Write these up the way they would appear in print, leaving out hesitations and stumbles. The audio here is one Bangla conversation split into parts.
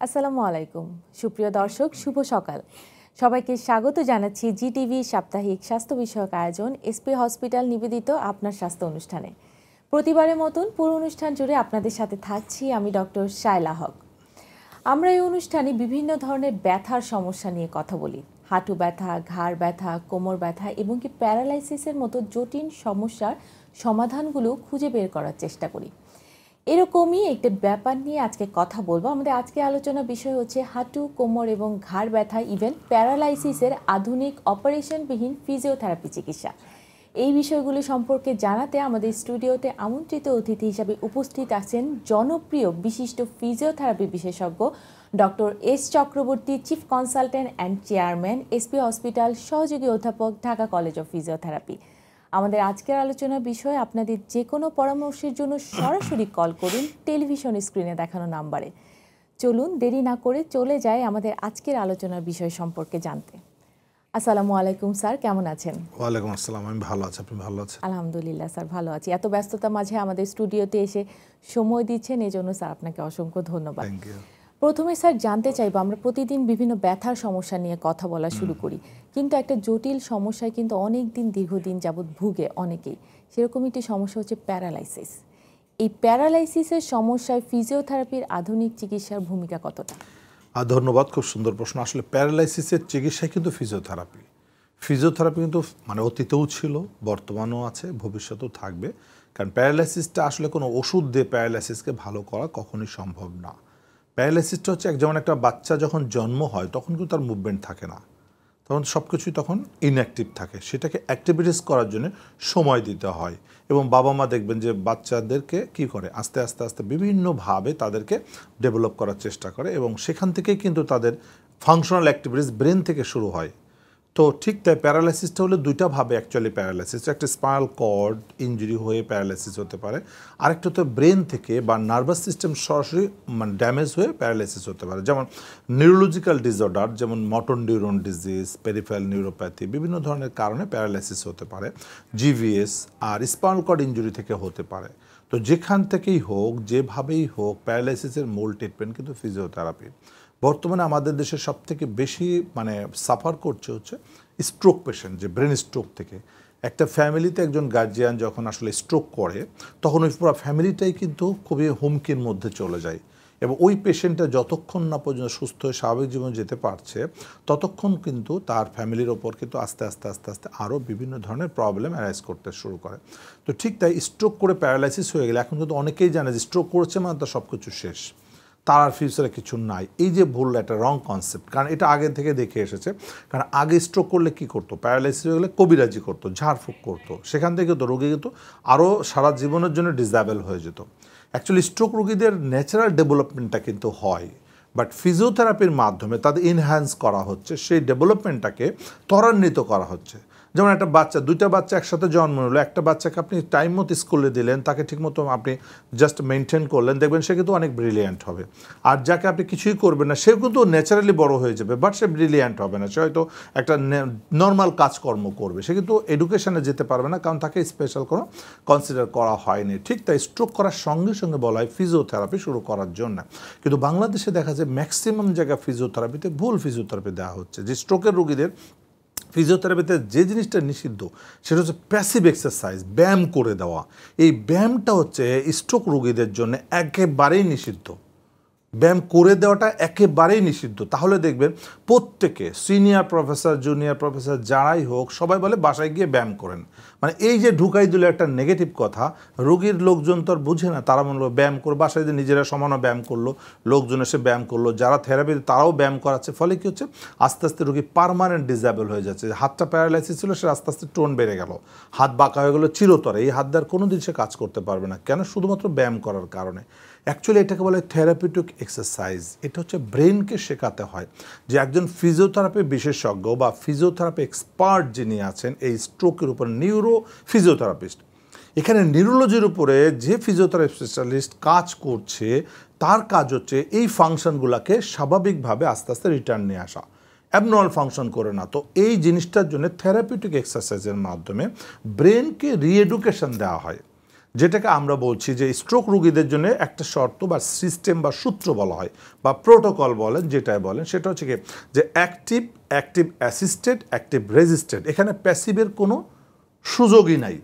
আসসালামু আলাইকুম সুপ্রিয় দর্শক, শুভ সকাল। সবাইকে স্বাগত জানাচ্ছি জিটিভি সাপ্তাহিক স্বাস্থ্য বিষয়ক আয়োজন এসপি হসপিটাল নিবেদিত আপনার স্বাস্থ্য অনুষ্ঠানে। প্রতিবারের মতন পুরো অনুষ্ঠান জুড়ে আপনাদের সাথে থাকছি আমি ডক্টর শায়লা হক। আমরা এই অনুষ্ঠানে বিভিন্ন ধরনের ব্যথার সমস্যা নিয়ে কথা বলি। হাঁটু ব্যথা, ঘাড় ব্যথা, কোমর ব্যথা এবং কি প্যারালাইসিসের মতো জটিল সমস্যার সমাধানগুলো খুঁজে বের করার চেষ্টা করি। এরকমই একটা ব্যাপার নিয়ে আজকে কথা বলবো। আমাদের আজকে আলোচনার বিষয় হচ্ছে হাঁটু, কোমর এবং ঘাড় ব্যথা ইভেন প্যারালাইসিসের আধুনিক অপারেশনবিহীন ফিজিওথেরাপি চিকিৎসা। এই বিষয়গুলো সম্পর্কে জানাতে আমাদের স্টুডিওতে আমন্ত্রিত অতিথি হিসাবে উপস্থিত আছেন জনপ্রিয় বিশিষ্ট ফিজিওথেরাপি বিশেষজ্ঞ doctor S Chakraborty, chief consultant and chairman, SP hospital, সহযোগী অধ্যাপক, ঢাকা কলেজ অফ ফিজিওথেরাপি। আমাদের আজকের আলোচনার বিষয় আপনাদের যে কোনো পরামর্শের জন্য সরাসরি কল করুন টেলিভিশন স্ক্রিনে দেখানো নাম্বারে। চলুন দেরি না করে চলে যাই আমাদের আজকের আলোচনার বিষয় সম্পর্কে জানতে। আসসালামু আলাইকুম স্যার, কেমন আছেন? ওয়ালাইকুম আসসালাম, আমি ভালো আছি, আপনি ভালো আছেন? আলহামদুলিল্লাহ স্যার, ভালো আছি। এত ব্যস্ততার মাঝে আমাদের স্টুডিওতে এসে সময় দিচ্ছেন, এই জন্য স্যার আপনাকে অসংখ্য ধন্যবাদ। Thank you. প্রথমে স্যার জানতে চাইবো, আমরা প্রতিদিন বিভিন্ন ব্যথার সমস্যা নিয়ে কথা বলা শুরু করি, কিন্তু একটা জটিল সমস্যায় কিন্তু অনেক দিন দীর্ঘদিন যাবৎ ভুগে অনেকেই। সেরকম একটি সমস্যা হচ্ছে প্যারালাইসিস। এই প্যারালাইসিসের সমস্যায় ফিজিওথেরাপির আধুনিক চিকিৎসার ভূমিকা কতটা? ধন্যবাদ, খুব সুন্দর প্রশ্ন। আসলে প্যারালাইসিসের চিকিৎসায় কিন্তু ফিজিওথেরাপি কিন্তু মানে অতীতেও ছিল, বর্তমানেও আছে, ভবিষ্যতেও থাকবে। কারণ প্যারালাইসিসটা আসলে কোনো ওষুধ দিয়ে প্যারালাইসিসকে ভালো করা কখনোই সম্ভব না। প্যারালাইসিসটা হচ্ছে যেমন একটা বাচ্চা যখন জন্ম হয় তখন কিন্তু তার মুভমেন্ট থাকে না, তখন সব কিছুই তখন ইনঅ্যাক্টিভ থাকে। সেটাকে অ্যাক্টিভিটিস করার জন্য সময় দিতে হয়। এবং বাবা মা দেখবেন যে বাচ্চাদেরকে কি করে আস্তে আস্তে আস্তে বিভিন্নভাবে তাদেরকে ডেভেলপ করার চেষ্টা করে, এবং সেখান থেকেই কিন্তু তাদের ফাংশনাল অ্যাক্টিভিটিস ব্রেন থেকে শুরু হয়। তো ঠিক তাই প্যারালাইসিসটা হলে দুইটা ভাবে অ্যাকচুয়ালি প্যারালাইসিস। একটা স্পাইনাল কর্ড ইঞ্জুরি হয়ে প্যারালাইসিস হতে পারে, আরেকটা তো ব্রেন থেকে বা নার্ভাস সিস্টেম সরাসরি মানে ড্যামেজ হয়ে প্যারালাইসিস হতে পারে। যেমন নিউরোলজিক্যাল ডিসঅর্ডার, যেমন মটর নিউরন ডিজিজ, পেরিফেরাল নিউরোপ্যাথি, বিভিন্ন ধরনের কারণে প্যারালাইসিস হতে পারে। জিভিএস আর স্পাইনাল কর্ড ইঞ্জুরি থেকে হতে পারে। তো যেখান থেকেই হোক, যেভাবেই হোক, প্যারালাইসিসের মূল ট্রিটমেন্ট কিন্তু ফিজিওথেরাপি। বর্তমানে আমাদের দেশে সবথেকে বেশি মানে সাফার করছে হচ্ছে স্ট্রোক পেশেন্ট, যে ব্রেন স্ট্রোক থেকে। একটা ফ্যামিলিতে একজন গার্জিয়ান যখন আসলে স্ট্রোক করে তখন ওই পুরো ফ্যামিলিটাই কিন্তু খুবই হুমকির মধ্যে চলে যায়, এবং ওই পেশেন্টটা যতক্ষণ না পর্যন্ত সুস্থ হয়ে স্বাভাবিক জীবনে যেতে পারছে ততক্ষণ কিন্তু তার ফ্যামিলির ওপর কিন্তু আস্তে আস্তে আস্তে আস্তে আরও বিভিন্ন ধরনের প্রবলেম অ্যারাইজ করতে শুরু করে। তো ঠিক তাই স্ট্রোক করে প্যারালাইসিস হয়ে গেলে এখন কিন্তু অনেকেই জানে যে স্ট্রোক করেছে মানে তো সব কিছু শেষ, তার আর ফিউচারে কিছু নাই। এই যে ভুল, একটা রং কনসেপ্ট, কারণ এটা আগে থেকে দেখে এসেছে। কারণ আগে স্ট্রোক করলে কী করতো, প্যারালাইসিস হয়ে গেলে কবিরাজি করতো, ঝাড়ফুঁক করতো, সেখান থেকে তো রোগী কিন্তু আরও সারা জীবনের জন্য ডিসেবল হয়ে যেত। অ্যাকচুয়ালি স্ট্রোক রোগীদের ন্যাচারাল ডেভেলপমেন্টটা কিন্তু হয়, বাট ফিজিওথেরাপির মাধ্যমে তাদের এনহ্যান্স করা হচ্ছে, সেই ডেভেলপমেন্টটাকে ত্বরান্বিত করা হচ্ছে। যেমন একটা বাচ্চা, দুইটা বাচ্চা একসাথে জন্ম নিল, একটা বাচ্চাকে আপনি টাইম মতো স্কুলে দিলেন, তাকে ঠিকমতো আপনি জাস্ট মেনটেন করলেন, দেখবেন সে কিন্তু অনেক ব্রিলিয়ান্ট হবে। আর যাকে আপনি কিছুই করবেন না, সেও কিন্তু ন্যাচারালি বড় হয়ে যাবে, বাট সে ব্রিলিয়ান্ট হবে না, সে হয়তো একটা নর্মাল কাজকর্ম করবে, সে কিন্তু এডুকেশনে যেতে পারবে না, কারণ তাকে স্পেশাল কোনো কনসিডার করা হয়নি। ঠিক তাই স্ট্রোক করার সঙ্গে সঙ্গে বলা হয় ফিজিওথেরাপি শুরু করার জন্য। কিন্তু বাংলাদেশে দেখা যায় ম্যাক্সিমাম জায়গায় ফিজিওথেরাপিতে ভুল ফিজিওথেরাপি দেওয়া হচ্ছে। যে স্ট্রোকের রোগীদের ফিজিওথেরাপিতে যে জিনিসটা নিষিদ্ধ সেটা হচ্ছে প্যাসিভ এক্সারসাইজ, ব্যায়াম করে দেওয়া। এই ব্যায়ামটা হচ্ছে স্ট্রোক রোগীদের জন্য একেবারেই নিষিদ্ধ। ব্যায়াম করে দেওয়াটা একেবারেই নিষিদ্ধ। তাহলে দেখবেন প্রত্যেকে, সিনিয়র প্রফেসর, জুনিয়র প্রফেসর, যারাই হোক, সবাই বলে বাসায় গিয়ে ব্যায়াম করেন। মানে এই যে ঢুকাই দিল একটা নেগেটিভ কথা, রোগীর লোকজন তো আর বুঝে না, তারা মনে হলো ব্যায়াম করে, বাসায় যে নিজেরা সমানও ব্যায়াম করলো, লোকজন এসে ব্যায়াম করলো, যারা থেরাপি তারাও ব্যায়াম করাচ্ছে, ফলে কী হচ্ছে, আস্তে আস্তে রোগী পার্মানেন্ট ডিসেবল হয়ে যাচ্ছে। হাতটা প্যারালাইসিস ছিল, সে আস্তে আস্তে টোন বেড়ে গেল, হাত বাঁকা হয়ে গেলো চিরতরে, এই হাত দ্বারা কোনো দিন সে কাজ করতে পারবে না। কেন? শুধুমাত্র ব্যায়াম করার কারণে। অ্যাকচুয়ালি এটাকে বলে থেরাপিউটিক এক্সারসাইজ। এটা হচ্ছে ব্রেনকে শেখাতে হয় যে একজন ফিজিওথেরাপি বিশেষজ্ঞ বা ফিজিওথেরাপি এক্সপার্ট যিনি আছেন এই স্ট্রোকের উপর, নিউরো ফিজিওথেরাপিস্ট, এখানে নিউরোলজির উপরে যে ফিজিওথেরাপি স্পেশালিস্ট কাজ করছে, তার কাজ হচ্ছে এই ফাংশনগুলোকে স্বাভাবিকভাবে আস্তে আস্তে রিটার্ন নিয়ে আসা, অ্যাবনর্মাল ফাংশন করে না। তো এই জিনিসটার জন্য থেরাপিউটিক এক্সারসাইজের মাধ্যমে ব্রেনকে রিএডুকেশন দেওয়া হয়, যেটাকে আমরা বলছি যে স্ট্রোক রোগীদের জন্য একটা শর্ত বা সিস্টেম বা সূত্র বলা হয় বা প্রোটোকল বলেন, যেটাই বলেন সেটা হচ্ছে কি যে active, active assisted, active resisted, এখানে প্যাসিভের কোনো সুযোগই নাই।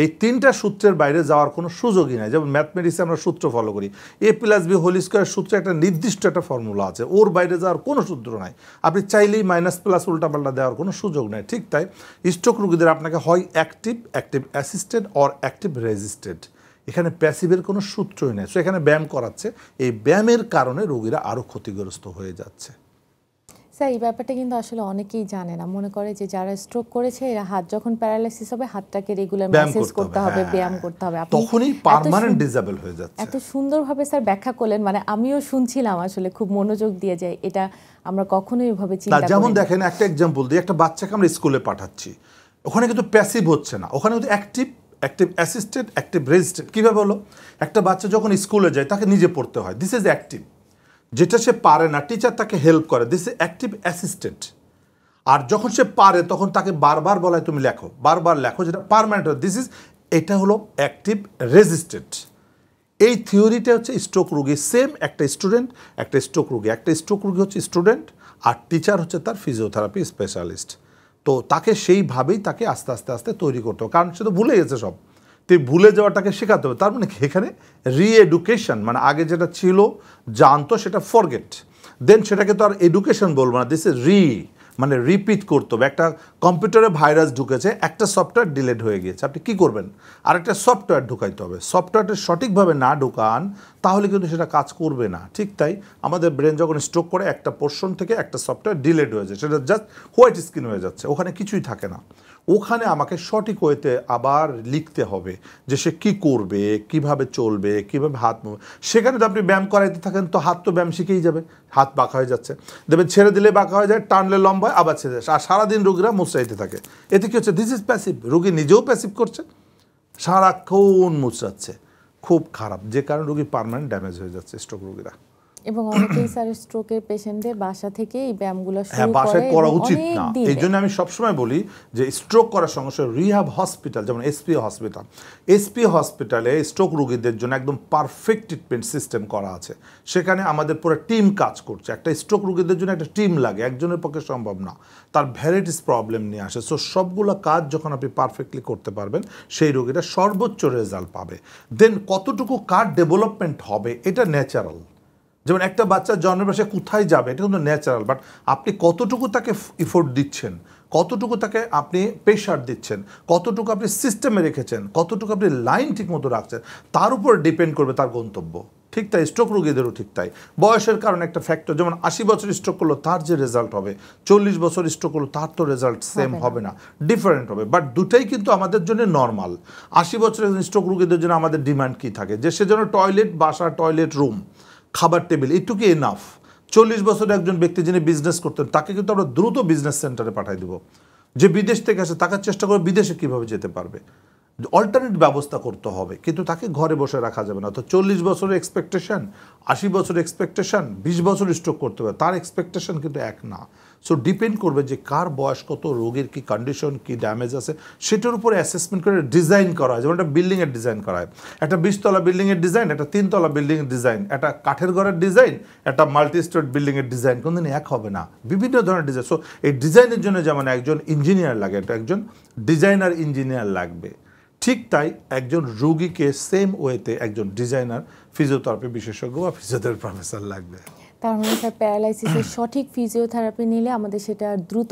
এই তিনটা সূত্রের বাইরে যাওয়ার কোনো সুযোগই নাই। যেমন ম্যাথমেটিক্সে আমরা সূত্র ফলো করি, a+b² সূত্রে একটা নির্দিষ্ট একটা ফর্মুলা আছে, ওর বাইরে যাওয়ার কোনো সূত্র নাই। আপনি চাইলেই মাইনাস প্লাস উল্টাপাল্টা দেওয়ার কোনো সুযোগ নেই। ঠিক তাই স্ট্রোক রোগীদের আপনাকে হয় active, active assisted or active resisted, এখানে প্যাসিভের কোনো সূত্রই নেই। সো এখানে ব্যায়াম করাচ্ছে, এই ব্যায়ামের কারণে রোগীরা আরও ক্ষতিগ্রস্ত হয়ে যাচ্ছে। স্যার এই ব্যাপারটা কিন্তু আসলে অনেকেই জানে না, মনে করে যে যারা স্ট্রোক করেছে এরা হাত যখন প্যারালাইসিস হবে হাতটাকে রেগুলার ম্যাসেজ করতে হবে, ব্যায়াম করতে হবে, তখনই পার্মানেন্ট ডিসেবল হয়ে যাচ্ছে। এত সুন্দরভাবে স্যার ব্যাখ্যা করলেন, মানে আমিও শুনছিলাম আসলে খুব মনোযোগ দিয়ে যায়, এটা আমরা কখনোই এভাবে চিন্তা করি না। যেমন দেখেন একটা এক্সাম্পল দিই, একটা বাচ্চাকে আমরা স্কুলে পাঠাচ্ছি, ওখানে কিন্তু প্যাসিভ হচ্ছে না, ওখানে কিন্তু active, active assisted, active resisted. কীভাবে হলো? একটা বাচ্চা যখন স্কুলে যায় তাকে নিজে পড়তে হয়, দিস ইজ অ্যাক্টিভ। যেটা সে পারে না টিচার তাকে হেল্প করে, দিস ইজ অ্যাক্টিভ অ্যাসিস্টেন্ট। আর যখন সে পারে তখন তাকে বারবার বলায় তুমি লেখো, বারবার লেখো, যেটা পারমানেন্ট, দিস ইজ, এটা হলো অ্যাক্টিভ রেজিস্টেন্ট। এই থিওরিটা হচ্ছে স্ট্রোক রোগী সেম, একটা স্টুডেন্ট, একটা স্ট্রোক রোগী, একটা স্ট্রোক রোগী হচ্ছে স্টুডেন্ট আর টিচার হচ্ছে তার ফিজিওথেরাপি স্পেশালিস্ট। তো তাকে সেইভাবেই তাকে আস্তে আস্তে আস্তে তৈরি করতে হবে, কারণ সে তো ভুলে গেছে সব, তো ভুলে যাওয়াটাকে শেখাতে হবে। তার মানে এখানে রিএডুকেশন, মানে আগে যেটা ছিল জানতো সেটা ফরগেট, দেন সেটাকে তো আর এডুকেশন বলবো না, দিস ইজ মানে রিপিট করতে হবে। একটা কম্পিউটারে ভাইরাস ঢুকেছে, একটা সফটওয়্যার ডিলেট হয়ে গিয়েছে, আপনি কী করবেন? আরেকটা সফটওয়্যার ঢুকাইতে হবে। সফটওয়্যারটা সঠিকভাবে না ঢুকান তাহলে কিন্তু সেটা কাজ করবে না। ঠিক তাই আমাদের ব্রেন যখন স্ট্রোক করে একটা পোর্শন থেকে একটা সফটওয়্যার ডিলেট হয়ে যায়, সেটা জাস্ট হোয়াইট স্ক্রিন হয়ে যাচ্ছে, ওখানে কিছুই থাকে না। ওখানে আমাকে সঠিক ওয়েতে আবার লিখতে হবে যে সে কী করবে, কিভাবে চলবে, কিভাবে হাত মুভ। সেখানে তো আপনি ব্যায়াম করাইতে থাকেন তো হাত তো ব্যায়াম শিখেই যাবে, হাত বাঁকা হয়ে যাচ্ছে, দেখবেন ছেড়ে দিলে বাঁকা হয়ে যায়, টানলে লম্বা হয়, আবার ছেড়ে যায়, আর সারাদিন রোগীরা মুচড়াইতে থাকে। এতে কী হচ্ছে? দিস ইজ প্যাসিভ, রোগী নিজেও প্যাসিভ করছে, সারাক্ষণ মুচড়াচ্ছে, খুব খারাপ, যে কারণে রোগী পার্মানেন্ট ড্যামেজ হয়ে যাচ্ছে স্ট্রোক রোগীরা। এবং অনেকেই স্যার স্ট্রোকের পেশেন্টদের বাসা থেকে এই ব্যায়ামগুলো শুরু করে, বাসায় করা উচিত না। এই জন্য আমি সবসময় বলি যে স্ট্রোক করার সঙ্গে সঙ্গে রিহ্যাব হসপিটাল, যেমন এসপি হসপিটালে স্ট্রোক রোগীদের জন্য একদম পারফেক্ট ট্রিটমেন্ট সিস্টেম করা আছে। সেখানে আমাদের পুরো টিম কাজ করছে। একটা স্ট্রোক রোগীদের জন্য একটা টিম লাগে, একজনের পক্ষে সম্ভব না, তার ভ্যারাইটিস প্রবলেম নিয়ে আসে। সো সবগুলো কাজ যখন আপনি পারফেক্টলি করতে পারবেন সেই রোগীরা সর্বোচ্চ রেজাল্ট পাবে। দেন কতটুকু কার ডেভেলপমেন্ট হবে এটা ন্যাচারাল। যেমন একটা বাচ্চা জন্মের বয়সে কোথায় যাবে এটা কিন্তু ন্যাচারাল, বাট আপনি কতটুকু তাকে ইফোর্ট দিচ্ছেন, কতটুকু তাকে আপনি প্রেশার দিচ্ছেন, কতটুকু আপনি সিস্টেমে রেখেছেন, কতটুকু আপনি লাইন ঠিক মতো রাখছেন, তার উপর ডিপেন্ড করবে তার গন্তব্য। ঠিক তাই স্ট্রোক রোগীদেরও ঠিক তাই। বয়সের কারণে একটা ফ্যাক্টর, যেমন 80 বছর স্ট্রোক করলো তার যে রেজাল্ট হবে, 40 বছর স্ট্রোক করলো তার তো রেজাল্ট সেম হবে না, ডিফারেন্ট হবে। বাট দুটাই কিন্তু আমাদের জন্য নর্মাল। 80 বছরের স্ট্রোক রোগীদের জন্য আমাদের ডিমান্ড কী থাকে? যে সে যেন টয়লেট, বাসা, টয়লেট, রুম, খাবার টেবিল, এটুকু এনাফ। 40 বছরের একজন ব্যক্তি যিনি বিজনেস করতেন তাকে কিন্তু আমরা দ্রুত বিজনেস সেন্টারে পাঠিয়ে দেবো। যে বিদেশ থেকে আসে তাকে চেষ্টা করে বিদেশে কীভাবে যেতে পারবে, অল্টারনেট ব্যবস্থা করতে হবে, কিন্তু তাকে ঘরে বসে রাখা যাবে না। তো 40 বছরের এক্সপেকটেশন, 80 বছরের এক্সপেকটেশন, 20 বছর স্ট্রোক করতে হবে, তার এক্সপেকটেশন কিন্তু এক না। সো ডিপেন্ড করবে যে কার বয়স কত, রোগীর কী কন্ডিশন, কী ড্যামেজ আছে, সেটার উপরে অ্যাসেসমেন্ট করে ডিজাইন করা হয়। যেমন একটা বিল্ডিংয়ের ডিজাইন করা হয়, একটা 20 তলা বিল্ডিংয়ের ডিজাইন, একটা 3 তলা বিল্ডিংয়ের ডিজাইন, একটা কাঠের ঘরের ডিজাইন, একটা মাল্টি স্টোরেড বিল্ডিংয়ের ডিজাইন কোনদিন এক হবে না, বিভিন্ন ধরনের ডিজাইন। সো এই ডিজাইনের জন্য যেমন একজন ইঞ্জিনিয়ার লাগে, একজন ডিজাইনার ইঞ্জিনিয়ার লাগবে, ঠিক তাই একজন রোগীকে সেম ওয়েতে একজন ডিজাইনার, ফিজিওথেরাপি বিশেষজ্ঞ বা ফিজিওথেরাপি প্রফেসর লাগবে। তার মানে স্যার প্যারালাইসিসের সঠিক ফিজিওথেরাপি নিলে আমাদের সেটা দ্রুত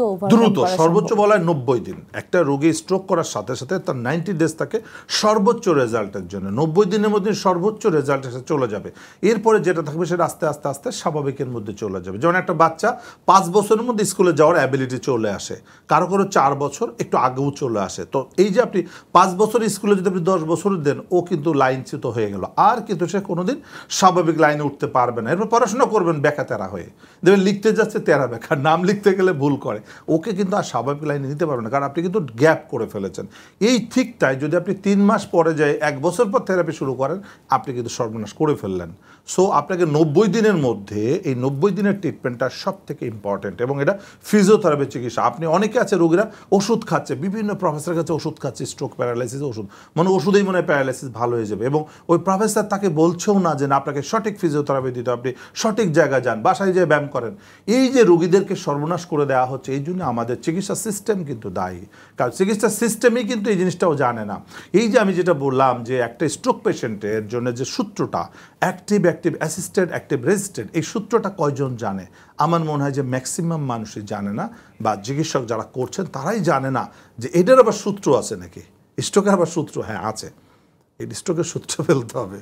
সর্বোচ্চ বলা হয় 90 দিন। একটা রোগী স্ট্রোক করার সাথে সাথে তার 90 ডেজ থাকে সর্বোচ্চ রেজাল্টের জন্য। 90 দিনের মধ্যে সর্বোচ্চ রেজাল্ট এসে চলে যাবে। এরপরে যেটা থাকবে সেটা আস্তে আস্তে আস্তে স্বাভাবিকের মধ্যে চলে যাবে। যেমন একটা বাচ্চা 5 বছরের মধ্যে স্কুলে যাওয়ার অ্যাবিলিটি চলে আসে, কারো 4 বছর একটু আগেও চলে আসে। তো এই যে আপনি 5 বছর স্কুলে যদি আপনি 10 বছর দেন, ও কিন্তু লাইনচ্যুত হয়ে গেল, আর কিন্তু সে কোনোদিন স্বাভাবিক লাইনে উঠতে পারবে না। এরপর পড়াশোনা করবে করবেন ব্যাকা তেরা হয়ে, দেখবেন লিখতে যাচ্ছে তেরা ব্যাকা, নাম লিখতে গেলে ভুল করে, ওকে কিন্তু আর স্বাভাবিক লাইনে নিতে পারবেন না, কারণ আপনি কিন্তু গ্যাপ করে ফেলেছেন। এই ঠিক তাই যদি আপনি 3 মাস পরে যায় 1 বছর পর থেরাপি শুরু করেন, আপনি কিন্তু সর্বনাশ করে ফেললেন। সো আপনাকে 90 দিনের মধ্যে এই 90 দিনের ট্রিটমেন্টটা সব থেকে ইম্পর্টেন্ট, এবং এটা ফিজিওথেরাপি চিকিৎসা। আপনি অনেকে আছে রোগীরা ওষুধ খাচ্ছে, বিভিন্ন প্রফেসরের কাছে ওষুধ খাচ্ছে, স্ট্রোক প্যারালাইসিস ওষুধ, মানে ওষুধেই মনে হয় প্যারালাইসিস ভালো হয়ে যাবে, এবং ওই প্রফেসর তাকে বলছেও না যে না আপনাকে সঠিক ফিজিওথেরাপি দিতে, আপনি সঠিক জায়গায় যান, বাসায় যেয়ে ব্যায়াম করেন। এই যে রোগীদেরকে সর্বনাশ করে দেওয়া হচ্ছে, এই জন্য আমাদের চিকিৎসা সিস্টেম কিন্তু দায়ী, কারণ চিকিৎসা সিস্টেমই কিন্তু এই জিনিসটাও জানে না। এই যে আমি যেটা বললাম যে একটা স্ট্রোক পেশেন্টের জন্য যে সূত্রটা অ্যাক্টিভ অ্যাসিস্টেড অ্যাক্টিভ রেজিস্টেড, এই সূত্রটা কয়জন জানে? আমার মনে হয় যে ম্যাক্সিমাম মানুষই জানে না, বা চিকিৎসক যারা করছেন তারাই জানে না যে এটার আবার সূত্র আছে নাকি, স্ট্রোকের আবার সূত্র হ্যাঁ আছে, এই স্ট্রোকের সূত্র ফেলতে হবে।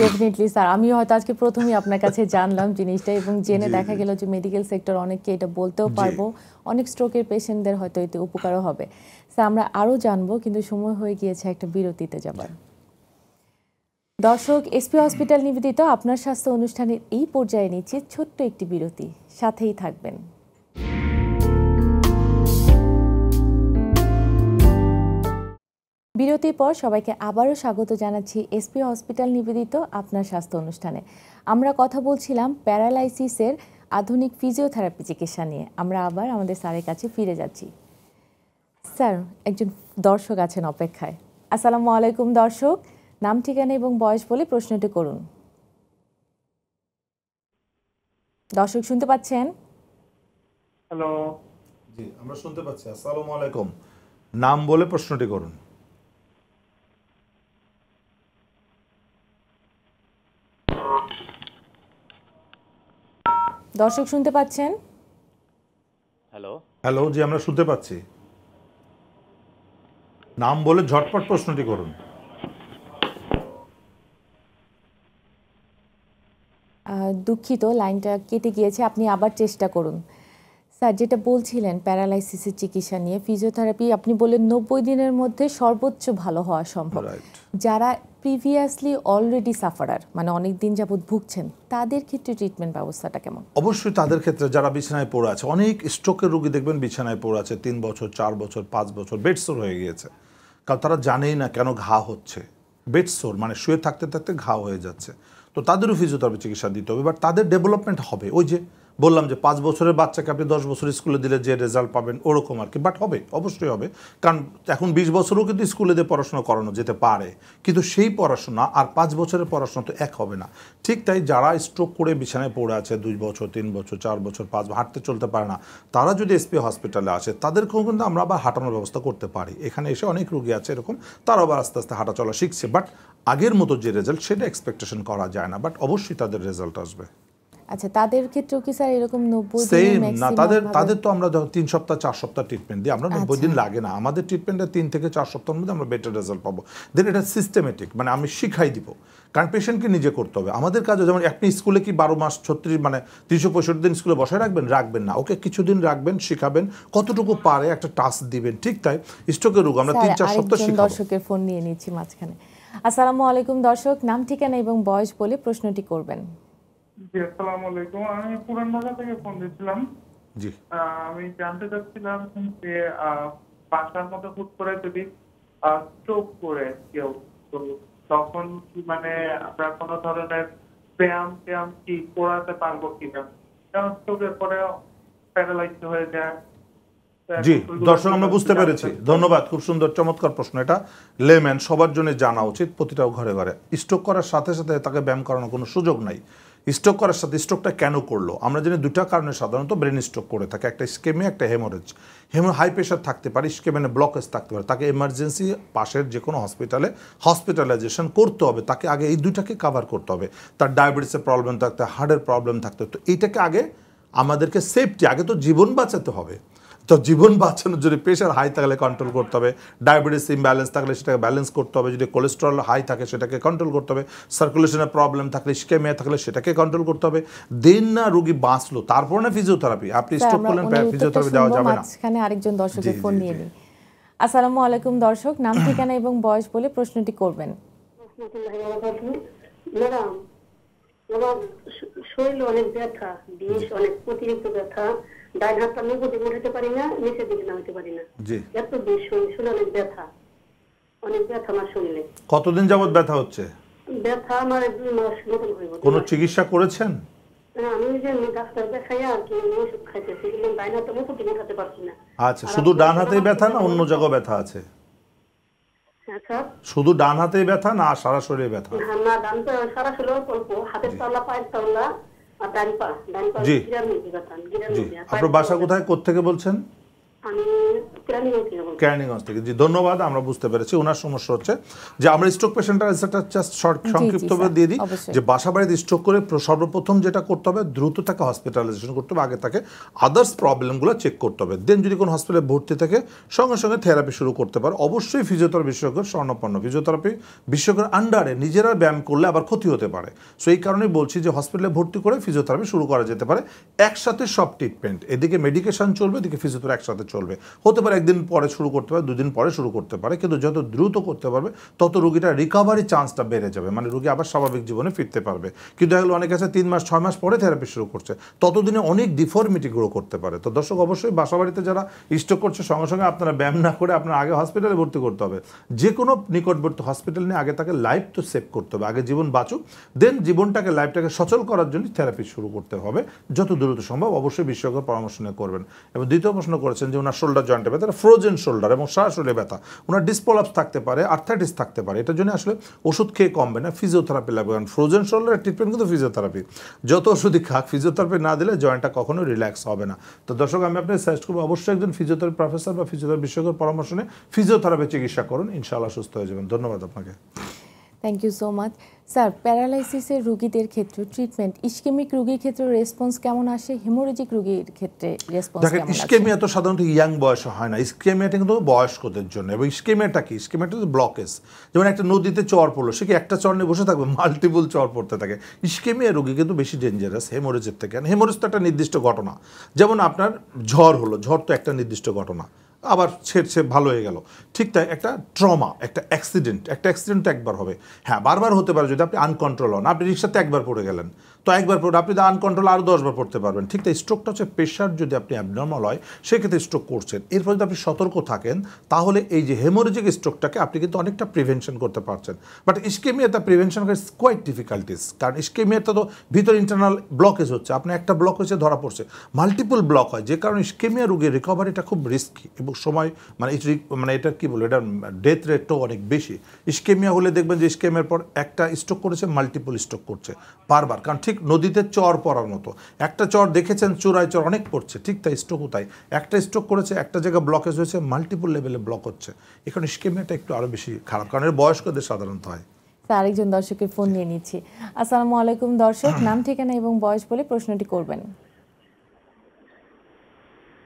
ডেফিনেটলি স্যার, আমি হয়তো আজকে প্রথমেই আপনার কাছে জানলাম জিনিসটা, এবং জেনে দেখা গেল যে মেডিকেল সেক্টর অনেককে এটা বলতেও পারবো, অনেক স্ট্রোকের পেশেন্টদের হয়তো এতে উপকারও হবে। স্যার আমরা আরও জানবো, কিন্তু সময় হয়ে গিয়েছে একটা বিরতিতে যাবার। দর্শক, এসপি হসপিটাল নিবেদিত আপনার স্বাস্থ্য অনুষ্ঠানের এই পর্যায়ে নিচ্ছি ছোট্ট একটি বিরতি, সাথেই থাকবেন। বিরতির পর সবাইকে আবারও স্বাগত জানাচ্ছি এসপি হসপিটাল নিবেদিত আপনার স্বাস্থ্য অনুষ্ঠানে। আমরা কথা বলছিলাম প্যারালাইসিসের আধুনিক ফিজিওথেরাপি চিকিৎসা নিয়ে। আমরা আবার আমাদের স্যারের কাছে ফিরে যাচ্ছি। স্যার, একজন দর্শক আছেন অপেক্ষায়। আসসালামু আলাইকুম দর্শক, নাম ঠিকানা এবং বয়স বলে প্রশ্নটি করুন। দর্শক শুনতে পাচ্ছেন? হ্যালো। জি, আমরা শুনতে পাচ্ছি। আসসালামু আলাইকুম, নাম বলে প্রশ্নটি করুন। দর্শক শুনতে পাচ্ছেন? হ্যালো। হ্যালো, জি আমরা শুনতে পাচ্ছি। নাম বলে ঝটপট প্রশ্নটি করুন। দুঃখিত, লাইনটা কেটে গিয়েছে, আপনি আবার চেষ্টা করুন। স্যার যেটা বলছিলেন প্যারালাইসিসের চিকিৎসা নিয়ে, ফিজিওথেরাপি আপনি বললেন 90 দিনের মধ্যে সর্বোচ্চ ভালো হওয়া সম্ভব। যারা প্রিভিয়াসলি অলরেডি সাফারার, মানে অনেক দিন যাবত ভুগছেন, তাদের ক্ষেত্রে ট্রিটমেন্ট ব্যবস্থাটা কেমন? অবশ্যই তাদের ক্ষেত্রে যারা বিছানায় পড়ে আছে, অনেক স্ট্রোকের রোগী দেখবেন বিছানায় পড়ে আছে 3 বছর 4 বছর 5 বছর, বেডসোর হয়ে গিয়েছে, কারণ তারা জানেই না কেন ঘা হচ্ছে। বেডসোর মানে শুয়ে থাকতে থাকতে ঘা হয়ে যাচ্ছে, তো তাদেরও ফিজিওথেরাপি চিকিৎসা দিতে হবে। বাট তাদের ডেভেলপমেন্ট হবে, ওই যে বললাম যে 5 বছরের বাচ্চাকে আপনি 10 বছর স্কুলে দিলে যে রেজাল্ট পাবেন ওরকম আর কি, বাট হবে, অবশ্যই হবে। কারণ এখন 20 বছরও কিন্তু স্কুলে দিয়ে পড়াশোনা করানো যেতে পারে, কিন্তু সেই পড়াশোনা আর 5 বছরের পড়াশোনা তো এক হবে না। ঠিক তাই যারা স্ট্রোক করে বিছানায় পড়ে আছে 2 বছর 3 বছর 4 বছর 5 হাঁটতে চলতে পারে না, তারা যদি এসপি হসপিটালে আসে, তাদেরকেও কিন্তু আমরা আবার হাঁটানোর ব্যবস্থা করতে পারি। এখানে এসে অনেক রোগী আছে এরকম, তারা আবার আস্তে আস্তে হাঁটা চলা শিখছে, বাট আগের মতো যে রেজাল্ট সেটা এক্সপেকটেশন করা যায় না, বাট অবশ্যই তাদের রেজাল্ট আসবে। আচ্ছা, তাদের ক্ষেত্রেও কি স্যার এরকম 90 দিনের সেম না? ম্যাক্সিমাম? তাদের তো আমরা 3 সপ্তাহ 4 সপ্তাহ ট্রিটমেন্ট দিই আমরা, 90 দিন লাগে না আমাদের ট্রিটমেন্টে। 3 থেকে 4 সপ্তাহের মধ্যে আমরা বেটার রেজাল্ট পাবো। দেন এটা সিস্টেমেটিক, মানে আমি শিখাই দিব, কারণ পেশেন্টকে নিজে করতে হবে। আমাদের কাজে যেমন আপনি স্কুলে কি 12 মাস 36 মানে 365 দিন স্কুলে বসায় রাখবেন না, ওকে কিছুদিন রাখবেন, শিখাবেন, কতটুকু পারে একটা টাস্ক দিবেন। ঠিক তাই স্ট্রোকের রোগ আমরা 3-4 সপ্তাহ শিখাবো। দর্শকের ফোন নিয়ে নিচ্ছি মাঝখানে। আসসালামু আলাইকুম দর্শক, নাম ঠিকানা এবং বয়স বলে প্রশ্নটি করবেন। জি, আসসালামু আলাইকুম। আমি পুরান ঢাকা থেকে ফোন দিচ্ছিলাম। জি, আমি জানতে চাচ্ছিলাম যে বাসার মধ্যে হুট করে যদি স্ট্রোক করে কেউ, তো তখন কি মানে আমরা কোনো ধরনের ব্যায়াম কি করাতে পারবো কিনা? কারণ স্ট্রোকের পরে প্যারালাইজড হয়ে যায়। জি দর্শক আমরা বুঝতে পেরেছি, ধন্যবাদ, খুব সুন্দর চমৎকার প্রশ্ন। এটা লেম্যান সবার জন্য জানা উচিত, প্রতিটা ঘরে ঘরে। স্ট্রোক করার সাথে সাথে তাকে ব্যায়াম করানোর কোনো সুযোগ নাই। স্ট্রোক করার সাথে স্ট্রোকটা কেন করলো আমরা জানি, দুটা কারণে সাধারণত ব্রেন স্ট্রোক করে থাকে, একটা স্কেমে একটা হেমোরেজ। হাই প্রেশার থাকতে পারে, স্কেমেনে ব্লকেজ থাকতে পারে, তাকে এমার্জেন্সি পাশের যে কোনো হসপিটালাইজেশন করতে হবে, তাকে আগে এই দুইটাকে কাভার করতে হবে। তার ডায়াবেটিসের প্রবলেম থাকতে, হার্টের প্রবলেম থাকতে, তো এইটাকে আগে আমাদেরকে সেফটি, আগে তো জীবন বাঁচাতে হবে। তো জীবন বাঁচানোর যদি প্রেশার হাই থাকলে কন্ট্রোল করতে হবে, ডায়াবেটিস ইমব্যালেন্স থাকলে সেটাকে ব্যালেন্স করতে হবে, যদি কোলেস্টেরল হাই থাকে সেটাকে কন্ট্রোল করতে হবে, সার্কুলেশনের প্রবলেম থাকলে, ইস্কেমিয়া থাকলে সেটাকে কন্ট্রোল করতে হবে। দেন না রোগী বাঁচলো, তারপর না ফিজিওথেরাপি। আপনি স্ট্রোক করলেন, ফিজিওথেরাপি দেওয়া যাবে না। মাঝখানে আরেকজন দর্শকের ফোন নিয়ে নিই। আসসালামু আলাইকুম দর্শক, নাম ঠিকানা এবং বয়স বলে প্রশ্নটি করবেন। ম্যাডাম আমার শরীরে অনেক ব্যথা, বিষ অনেক অতিরিক্ত ব্যথা, ডান হাতটা আমি উপর দিকে উঠাতে পারি না, নিচের দিকে নামাতে পারি না। জি। এত বিষ শরীরে অনেক ব্যথা, অনেক ব্যথা আমার শরীরে। কতদিন যাবত ব্যথা হচ্ছে? ব্যথা আমার 2 মাস মতন হইব। কোনো চিকিৎসা করেছেন? আমি যে ডাক্তার দেখাই আর কি ওষুধ খাইতেছি, কিন্তু ডান হাতটা উপর দিকে উঠাতে পারছি না। আচ্ছা, শুধু ডান হাতেই ব্যথা না অন্য জায়গায় ব্যথা আছে? হ্যাঁ স্যার। শুধু ডান হাতেই ব্যথা না সারা শরীরে ব্যথা? না, ডান পা সারা শরীরে অল্প, হাতের তলা, পায়ের তলা আর ডান পা জি। গিরার মধ্যে ব্যথা, গিরার জি। মধ্যে। আপনার বাসা কোথায়, কোত্থেকে বলছেন? আমি কেরানীগঞ্জ থেকে বলছি। কেরানীগঞ্জ থেকে। জি, ধন্যবাদ। আমরা বুঝতে পেরেছি ওনার সমস্যা হচ্ছে যে আমরা স্ট্রোক পেশেন্টের জাস্ট সংক্ষিপ্তভাবে স্যার, দিয়ে দিই অবশ্যই। যে বাসা বাড়িতে স্ট্রোক করে সর্বপ্রথম যেটা করতে হবে দ্রুত তাকে হসপিটালাইজেশন করতে হবে, আগে তাকে আদার্স প্রবলেমগুলো চেক করতে হবে। দেন যদি কোনো হসপিটালে ভর্তি থাকে সঙ্গে সঙ্গে থেরাপি শুরু করতে পারে। অবশ্যই ফিজিওথেরাপি বিশেষজ্ঞের স্বর্ণপন্ন, ফিজিওথেরাপি বিশেষজ্ঞের আন্ডারে নিজেরা ব্যায়াম করলে আবার ক্ষতি হতে পারে। সো এই কারণেই বলছি যে হসপিটালে ভর্তি করে ফিজিওথেরাপি শুরু করা যেতে পারে। একসাথে সব ট্রিটমেন্ট, এদিকে মেডিকেশন চলবে, এদিকে ফিজিওথেরাপি একসাথে চলবে। হতে পারে একদিন পরে শুরু করতে পারে, 2 দিন পরে শুরু করতে পারে, কিন্তু যত দ্রুত করতে পারবে তত রোগীটা রিকভারি চান্সটা বেড়ে যাবে, মানে রোগী আবার স্বাভাবিক জীবনে ফিরতে পারবে। কিন্তু এগুলো অনেক আছে 3 মাস 6 মাস পরে থেরাপি শুরু করছে, ততদিনে অনেক ডিফর্মিটি গ্রো করতে পারে। তো দর্শক অবশ্যই বাসা বাড়িতে যারা স্ট্রোক করছে সঙ্গে সঙ্গে আপনারা ব্যায়াম না করে আপনার আগে হসপিটালে ভর্তি করতে হবে। যে কোনো নিকটবর্তী হসপিটাল নিয়ে আগে তাকে লাইফ তো সেভ করতে হবে, আগে জীবন বাঁচুক, দেন জীবনটাকে লাইফটাকে সচল করার জন্য থেরাপি শুরু করতে হবে যত দ্রুত সম্ভব। অবশ্যই বিশেষজ্ঞের পরামর্শ নিয়ে করবেন। এবং দ্বিতীয় প্রশ্ন করেছেন যে ওনার শোল্ডার জয়েন্টে ব্যথা, ফ্রোজেন শোল্ডার এবং সারা শরীরে ব্যথা, ওনার ডিসপোলাপস থাকতে পারে, আর্থাইটিস থাকতে পারে। এটার জন্য আসলে ওষুধ খেয়ে কমবে না, ফিজিওথেরাপি লাগবে। কারণ ফ্রোজেন শোল্ডারের ট্রিটমেন্ট কিন্তু ফিজিওথেরাপি, যত ওষুধই খাক ফিজিওথেরাপি না দিলে জয়েন্টটা কখনো রিল্যাক্স হবে না। তো দর্শক আমি আপনাকে সাজেস্ট করবো অবশ্যই একজন ফিজিওথেরাপি প্রফেসর বা ফিজিওথেরাপি বিশেষজ্ঞের পরামর্শ নিয়ে ফিজিওথেরাপি চিকিৎসা করুন, ইনশাআল্লাহ সুস্থ হয়ে যাবেন। ধন্যবাদ আপনাকে। Thank you so much sir. প্যারালাইসিসের রোগীদের ক্ষেত্রে ট্রিটমেন্ট, ইসকেমিক রোগীর ক্ষেত্রে রেসপন্স কেমন আসে, হেমোরেজিক রোগীর ক্ষেত্রে রেসপন্স দেখেন, কেমন আসে? ইসকেমিয়া তো সাধারণত ইয়াং বয়সে হয় না, ইসকেমিয়াটা কিন্তু বয়স্কদের জন্য। এবং ইসকেমিয়াটা কি? ইসকেমিয়াটা তো ব্লকেজ। যেমন একটা নদীতে চর পড়লো, সে কি একটা চর নিয়ে বসে থাকবে? মাল্টিপল চর পড়তে থাকে। ইসকেমিয়া রোগী কিন্তু বেশি ডেঞ্জারাস হেমোরেজের থেকে। হেমোরেজ তো একটা নির্দিষ্ট ঘটনা, যেমন আপনার ঝড় হলো, ঝড় তো একটা নির্দিষ্ট ঘটনা, আবার ছেড়ছে ভালো হয়ে গেল। ঠিক তাই একটা ট্রমা, একটা অ্যাক্সিডেন্ট একবার হবে, হ্যাঁ বারবার হতে পারে যদি আপনি আনকন্ট্রোল হন। আপনি রিক্সাতে একবার পড়ে গেলেন, তো একবার পড়ে আপনি তো আনকন্ট্রোল আরও 10 বার পড়তে পারবেন। ঠিক তাই স্ট্রোকটা হচ্ছে প্রেশার যদি আপনি অ্যাবনর্মাল হয় সেক্ষেত্রে স্ট্রোক করছেন। এরপর যদি আপনি সতর্ক থাকেন তাহলে এই যে হেমোরেজিক স্ট্রোকটাকে আপনি কিন্তু অনেকটা প্রিভেনশন করতে পারছেন। বাট ইসকেমিয়াতে প্রিভেনশন ইজ কোয়াইট ডিফিকাল্টিস, কারণ ইসকেমিয়াতে তো ভিতর ইন্টারনাল ব্লকেজ হচ্ছে, আপনার একটা ব্লক হয়েছে ধরা পড়ছে, মাল্টিপল ব্লক হয়, যে কারণে ইসকেমিয়া রোগীর রিকভারিটা খুব রিস্কি এবং সময় মানে এটা কি বলবো, এটা ডেথ রেটটাও অনেক বেশি। ইসকেমিয়া হলে দেখবেন যে ইসকেমিয়ার পর একটা স্ট্রোক করেছে, মাল্টিপল স্ট্রোক করছে বারবার, কারণ ঠিক নদীতে চর পড়ার মতো, একটা চর দেখেছেন চূড়ায় চর অনেক পড়ছে, ঠিক তাই স্ট্রোকও তাই। একটা স্ট্রোক করেছে, একটা জায়গায় ব্লকেজ হয়েছে, মাল্টিপল লেভেলে ব্লক হচ্ছে। এখন ইসকেমিয়াটা একটু আরও বেশি খারাপ, কারণ এর বয়স্কদের সাধারণত হয়। স্যার আরেকজন দর্শকের ফোন নিয়ে নিচ্ছি। আসসালামু আলাইকুম দর্শক, নাম ঠিকানা এবং বয়স বলে প্রশ্নটি করবেন।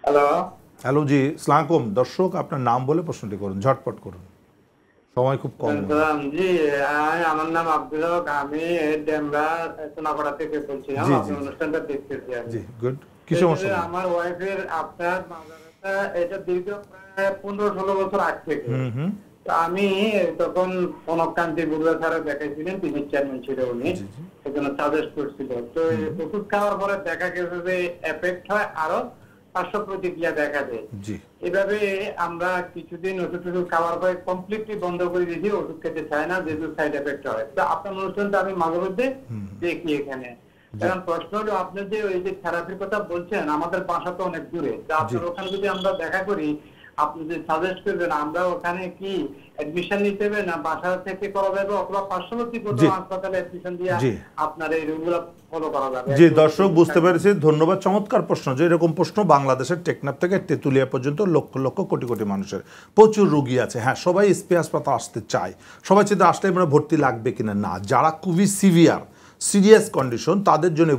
হ্যালো। হ্যালো, জি আসসালামু আলাইকুম। দর্শক আপনার নাম বলে প্রশ্নটি করুন, ঝটপট করুন, সময় খুব কম। জি, আমার নাম আব্দুল হক, আমি ডেমরা সোনাপাড়া থেকে বলছিলাম। জি, জি, আপনার অনুষ্ঠানটা দেখতেছি আমি। জি, গুড। কি সমস্যা? আমার ওয়াইফের আপনার মাজারাটা এটা দীর্ঘ প্রায় 15-16 বছর আগ থেকে। তো আমি তখন কনককান্তি বড়ুয়া স্যারে দেখাইছিলেন, তিনি চেয়ারম্যান ছিল, উনি সেজন্য সাজেস্ট করছিল। তো ওষুধ খাওয়ার পরে দেখা গেছে যে এফেক্ট হয়, আরো পার্শ্ব প্রতিক্রিয়া দেখা যায়। জি, এভাবে আমরা কিছুদিন ওষুধ খাওয়ার পরে কমপ্লিটলি বন্ধ করে দিয়েছি, ওষুধ খেতে চাই না, যেহেতু সাইড এফেক্ট হয়। তো আপনার অনুষ্ঠানটা আমি মাঝে মধ্যে দেখি এখানে। কারণ প্রশ্ন হলো, আপনি যে ওই যে থেরাপির কথা বলছেন, আমাদের বাসা তো অনেক দূরে, তো আপনার ওখানে যদি আমরা দেখা করি, আপনি যে সাজেস্ট করবেন, আমরা ওখানে কি অ্যাডমিশন নিতে হবে না বাসা থেকে করা যাবে, অথবা পার্শ্ববর্তী কোথাও হাসপাতালে অ্যাডমিশন দিয়ে আপনার এই রুলগুলো ফলো করা যাবে? জি দর্শক বুঝতে পেরেছি, ধন্যবাদ। চমৎকার প্রশ্ন। যে এরকম প্রশ্ন বাংলাদেশের টেকনাফ থেকে তেতুলিয়া পর্যন্ত লক্ষ লক্ষ কোটি কোটি মানুষের প্রচুর রোগী আছে। হ্যাঁ, সবাই এসপি হাসপাতাল আসতে চায়, সবাই চিন্তা আসলে মানে ভর্তি লাগবে কিনা, না, যারা খুবই সিরিয়াস কন্ডিশন তাদের জন্য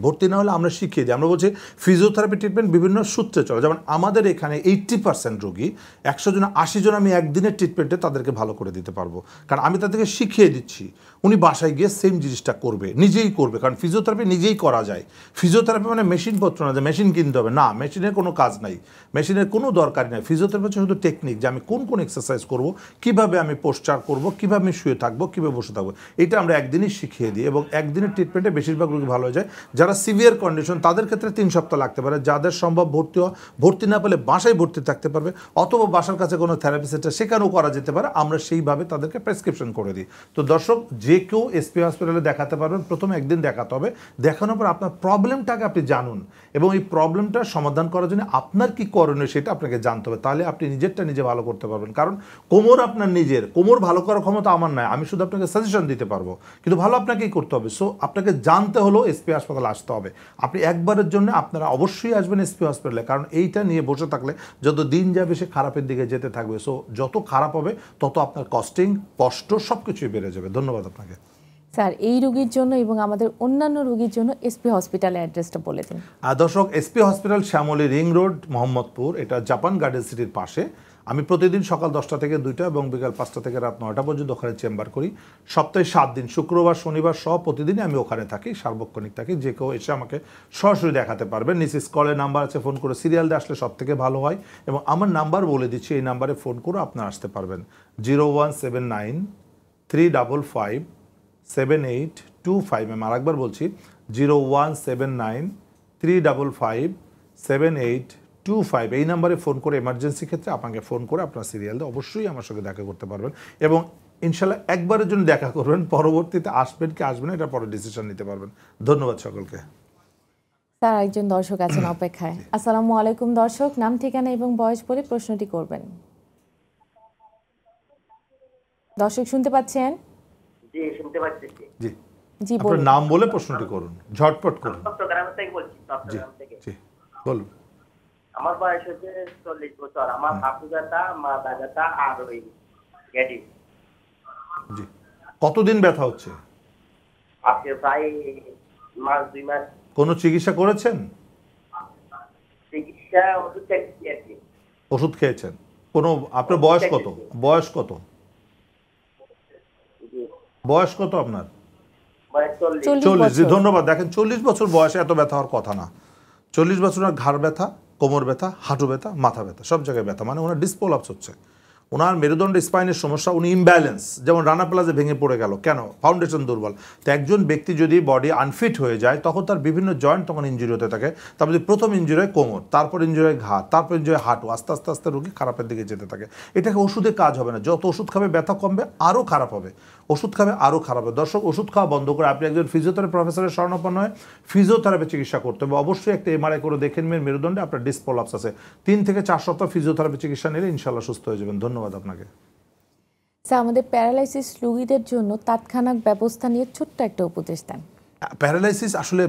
ভর্তি না হলে আমরা শিখিয়ে দিই। আমরা বলছি ফিজিওথেরাপি ট্রিটমেন্ট বিভিন্ন সূত্রে চলে। যেমন আমাদের এখানে 80% রোগী, 100 জন 80 জন আমি একদিনের ট্রিটমেন্টে তাদেরকে ভালো করে দিতে পারবো, কারণ আমি তাদেরকে শিখিয়ে দিচ্ছি। উনি বাসায় গিয়ে সেম জিনিসটা করবে, নিজেই করবে, কারণ ফিজিওথেরাপি নিজেই করা যায়। ফিজিওথেরাপি মানে মেশিনপত্র না যে মেশিন কিনতে হবে, না, মেশিনের কোনো কাজ নাই, মেশিনের কোনো দরকার নেই। ফিজিওথেরাপি হচ্ছে শুধু টেকনিক, যে আমি কোন কোন এক্সারসাইজ করব, কিভাবে আমি পোস্টার করব, কিভাবে আমি শুয়ে থাকবো, কীভাবে বসে থাকবো, এটা আমরা একদিনই শিখিয়ে দিই। এবং একদিনের ট্রিটমেন্টে বেশিরভাগ রোগী ভালো হয়ে যায়। যারা সিভিয়ার কন্ডিশন তাদের ক্ষেত্রে 3 সপ্তাহ লাগতে পারে। যাদের সম্ভব ভর্তি না পেলে বাসায় ভর্তি থাকতে পারবে, অথবা বাসার কাছে কোনো থেরাপি সেন্টার সেখানেও করা যেতে পারে, আমরা সেইভাবে তাদেরকে প্রেসক্রিপশন করে দিই। তো দর্শক, যে কেউ এসপি হসপিটালে দেখাতে পারবেন। প্রথমে একদিন দেখাতে হবে, দেখানোর পর আপনার প্রবলেমটাকে আপনি জানুন এবং এই প্রবলেমটা সমাধান করার জন্য আপনার কি করণীয় সেটা আপনাকে জানতে হবে। তাহলে আপনি নিজেরটা নিজে ভালো করতে পারবেন। কারণ কোমর আপনার নিজের, কোমর ভালো করার ক্ষমতা আমার নয়, আমি শুধু আপনাকে সাজেশন দিতে পারবো, কিন্তু ভালো আপনাকেই করতে হবে। সো আপনাকে জানতে হলো এসপি হাসপাতালে আসতে হবে। আপনি একবারের জন্য আপনারা অবশ্যই আসবেন এসপি হসপিটালে, কারণ এইটা নিয়ে বসে থাকলে যত দিন যাবে সে খারাপের দিকে যেতে থাকবে। সো যত খারাপ হবে তত আপনার কস্টিং, কষ্ট সব কিছুই বেড়ে যাবে। ধন্যবাদ আপনাকে। স্যার, এই রোগীর জন্য এবং আমাদের অন্যান্য রোগীর জন্য এসপি হসপিটালের অ্যাড্রেসটা বলে দিন। দর্শক, SP hospital Shyamoli ring road, Mohammadpur, এটা জাপান গার্ডেন সিটির পাশে। আমি প্রতিদিন সকাল 10টা থেকে 2টা এবং বিকাল 5টা থেকে রাত 9টা পর্যন্ত ওখানে চেম্বার করি। সপ্তাহে 7 দিন, শুক্রবার শনিবার সহ প্রতিদিনই আমি ওখানে থাকি, সার্বক্ষণিক থাকি। যে কেউ এসে আমাকে সরাসরি দেখাতে পারবেন। নিচে স্কলের নাম্বার আছে, ফোন করে সিরিয়াল দিয়ে আসলে সব থেকে ভালো হয়। এবং আমার নাম্বার বলে দিচ্ছি, এই নাম্বারে ফোন করে আপনারা আসতে পারবেন। 0179 355 7825। আমি আরেকবার বলছি, 0179 355 7825। এই নাম্বারে ফোন করে এমার্জেন্সি ক্ষেত্রে আপনাকে ফোন করে আপনার সিরিয়াল দিয়ে অবশ্যই আমার সঙ্গে দেখা করতে পারবেন। এবং ইনশাল্লাহ একবারের জন্য দেখা করবেন, পরবর্তীতে আসবেন কি আসবেন এটা পরে ডিসিশন নিতে পারবেন। ধন্যবাদ সকলকে। স্যার, একজন দর্শক আছেন অপেক্ষায়। আসসালামু আলাইকুম দর্শক, নাম, ঠিকানা এবং বয়স বলে প্রশ্নটি করবেন। দর্শক শুনতে পাচ্ছেন? জি, শুনতে পাচ্ছি। জি জি, আপনার বলুন। নাম বলে প্রশ্নটি করুন, ঝটপট করুন। চট্টগ্রাম থেকে বলছি, জি চট্টগ্রাম থেকে। জি বলুন। আমার বয়স হচ্ছে 40 বছর। আমার হাঁটু ব্যথা, মাথা ব্যথা আর ওই গ্যাডি। জি, কতদিন ব্যথা হচ্ছে? আজকে প্রায় মাস 2 মাস। কোনো চিকিৎসা করেছেন? চিকিৎসা ওষুধ খেয়েছি আর কি। ওষুধ খেয়েছেন? কোনো, আপনার বয়স কত? বয়স কত? জি, বয়স কত আপনার? বয়স 40। 40। জি ধন্যবাদ। দেখেন, 40 বছর বয়সে এত ব্যথা হওয়ার কথা না। 40 বছরের ঘাড় ব্যথা, কোমর ব্যথা, হাঁটু ব্যথা, মাথা ব্যথা, সব জায়গায় ব্যথা, মানে ওনার ডিসপোলাপস হচ্ছে। ওনার মেরুদণ্ড স্পাইনের সমস্যা, উনি ইমব্যালেন্স, যেমন রানা প্লাজে ভেঙে পড়ে গেল। কেন? ফাউন্ডেশন দুর্বল। তো একজন ব্যক্তি যদি বডি আনফিট হয়ে যায় তখন তার বিভিন্ন জয়েন্ট তখন ইঞ্জুরি হতে থাকে। তারপর প্রথম ইঞ্জুরি হয় কোমর, তারপর ইঞ্জুরি হয় ঘাড়, তারপর ইঞ্জুরি হয় হাঁটু, আস্তে আস্তে আস্তে রোগী খারাপের দিকে যেতে থাকে। এটাকে ওষুধে কাজ হবে না। যত ওষুধ খাবে ব্যথা কমবে, আরও খারাপ হবে। ওষুধ খাবে আরও খারাপ হবে। দর্শক, ওষুধ খাওয়া বন্ধ করে আপনি একজন ফিজিওথেরাপি প্রফেসরের শরণাপন্ন হয়ে ফিজিওথেরাপি চিকিৎসা করতে হবে। অবশ্যই একটা এমআরআই করে দেখে নেবেন মেরুদণ্ডে আপনার ডিসপোলাপস আছে। 3 থেকে 4 সপ্তাহ ফিজিওথেরাপি চিকিৎসা নিলে ইনশাল্লাহ সুস্থ হয়ে যাবেন। ধন্যবাদ আপনাকে। স্যার, আমাদের প্যারালাইসিস রোগীদের জন্য তাৎক্ষণিক ব্যবস্থা নিয়ে ছোট্ট একটা উপদেশ দেন। প্যারালাইসিস আসলে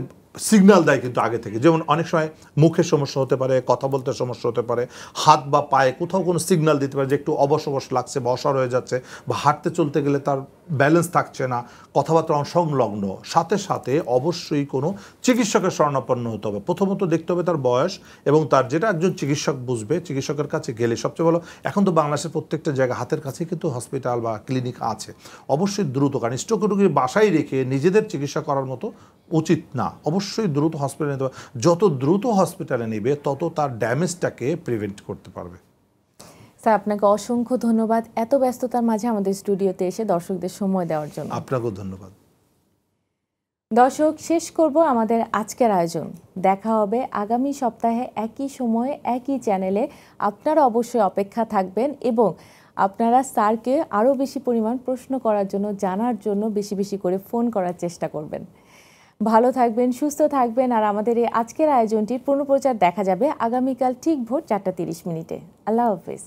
সিগন্যাল দেয় কিন্তু আগে থেকে। যেমন অনেক সময় মুখের সমস্যা হতে পারে, কথা বলতে সমস্যা হতে পারে, হাত বা পায়ে কোথাও কোনো সিগন্যাল দিতে পারে যে একটু অবশ অবশ লাগছে বা অসর হয়ে যাচ্ছে, বা হাঁটতে চলতে গেলে তার ব্যালেন্স থাকছে না, কথাবার্তা অসংলগ্ন। সাথে সাথে অবশ্যই কোনো চিকিৎসকের শরণাপন্ন হতে হবে। প্রথমত দেখতে হবে তার বয়স এবং তার যেটা একজন চিকিৎসক বুঝবে। চিকিৎসকের কাছে গেলে সবচেয়ে ভালো, এখন তো বাংলাদেশের প্রত্যেকটা জায়গায় হাতের কাছেই কিন্তু হসপিটাল বা ক্লিনিক আছে। অবশ্যই দ্রুত, কারণ স্ট্রোক রোগীর বাসায় রেখে নিজেদের চিকিৎসা করার মতো উচিত না। অবশ্যই দ্রুত হসপিটালে নিতে হবে। যত দ্রুত হসপিটালে নেবে তত তার ড্যামেজটাকে প্রিভেন্ট করতে পারবে। স্যার, আপনাকে অসংখ্য ধন্যবাদ এত ব্যস্ততার মাঝে আমাদের স্টুডিওতে এসে দর্শকদের সময় দেওয়ার জন্য। আপনাকেও ধন্যবাদ। দর্শক, শেষ করব আমাদের আজকের আয়োজন। দেখা হবে আগামী সপ্তাহে একই সময়ে একই চ্যানেলে। আপনারা অবশ্যই অপেক্ষা থাকবেন এবং আপনারা স্যারকে আরও বেশি পরিমাণ প্রশ্ন করার জন্য, জানার জন্য বেশি বেশি করে ফোন করার চেষ্টা করবেন। ভালো থাকবেন, সুস্থ থাকবেন। আর আমাদের এই আজকের আয়োজনটির পুনঃপ্রচার দেখা যাবে আগামীকাল ঠিক ভোর 4:30 মিনিটে। আল্লাহ হাফেজ।